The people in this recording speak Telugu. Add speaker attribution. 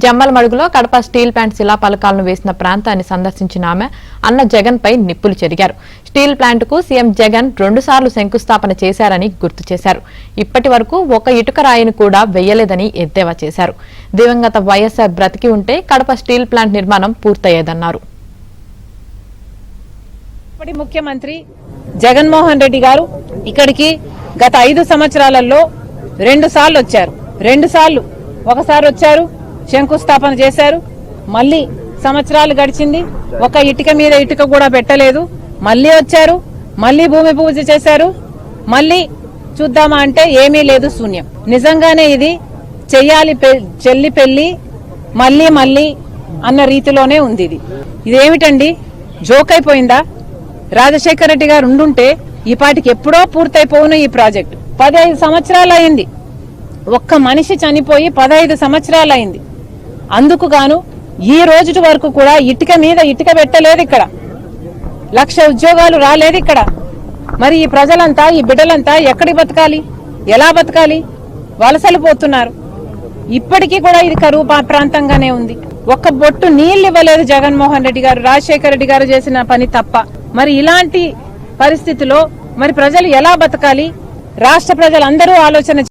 Speaker 1: జమ్మలమడుగులో కడప స్టీల్ ప్లాంట్ శిలాఫలకాలను వేసిన ప్రాంతాన్ని సందర్శించిన ఆమె అన్న జగన్ పై నిప్పులు చెరిగారు. స్టీల్ ప్లాంట్ కు సీఎం జగన్ 2 సార్లు శంకుస్థాపన చేశారని గుర్తు చేశారు. ఇప్పటి వరకు ఒక ఇటుక రాయిని కూడా వేయలేదని ఎద్దేవా చేశారు. దివంగత వైఎస్ఆర్ బ్రతికి ఉంటే కడప స్టీల్ ప్లాంట్ నిర్మాణం పూర్తయ్యేదన్నారు.
Speaker 2: ముఖ్యమంత్రి జగన్మోహన్ రెడ్డి గారు ఇక్కడికి గత 5 సంవత్సరాలలో 2 సార్లు వచ్చారు. 2 సార్లు ఒకసారి వచ్చారు, శంకుస్థాపన చేశారు. మళ్ళీ సంవత్సరాలు గడిచింది, ఒక ఇటుక మీద ఇటుక కూడా పెట్టలేదు. మళ్ళీ వచ్చారు, మళ్ళీ భూమి పూజ చేశారు. మళ్ళీ చూద్దామా అంటే ఏమీ లేదు, శూన్యం. నిజంగానే ఇది చెయ్యాలి చెల్లి పెళ్లి మళ్ళీ మళ్ళీ అన్న రీతిలోనే ఉంది. ఇదేమిటండి, జోక్ అయిపోయిందా? రాజశేఖర రెడ్డి గారు ఉండుంటే ఈ పాటికి ఎప్పుడో పూర్తయిపోవును ఈ ప్రాజెక్టు. 15 సంవత్సరాలు అయింది. ఒక్క మనిషి చనిపోయి 15 సంవత్సరాలు అయింది. అందుకు గాను ఈ రోజు వరకు కూడా ఇటుక మీద ఇటుక పెట్టలేదు. ఇక్కడ 1,00,000 ఉద్యోగాలు రాలేదు. ఇక్కడ మరి ఈ ప్రజలంతా, ఈ బిడ్డలంతా ఎక్కడికి బతకాలి, ఎలా బతకాలి? వలసలు పోతున్నారు. ఇప్పటికీ కూడా ఇది కరువు ప్రాంతంగానే ఉంది. ఒక్క బొట్టు నీళ్లు ఇవ్వలేదు జగన్మోహన్ రెడ్డి గారు, రాజశేఖర రెడ్డి గారు చేసిన పని తప్ప. మరి ఇలాంటి పరిస్థితిలో మరి ప్రజలు ఎలా బతకాలి? రాష్ట్ర ప్రజలందరూ ఆలోచన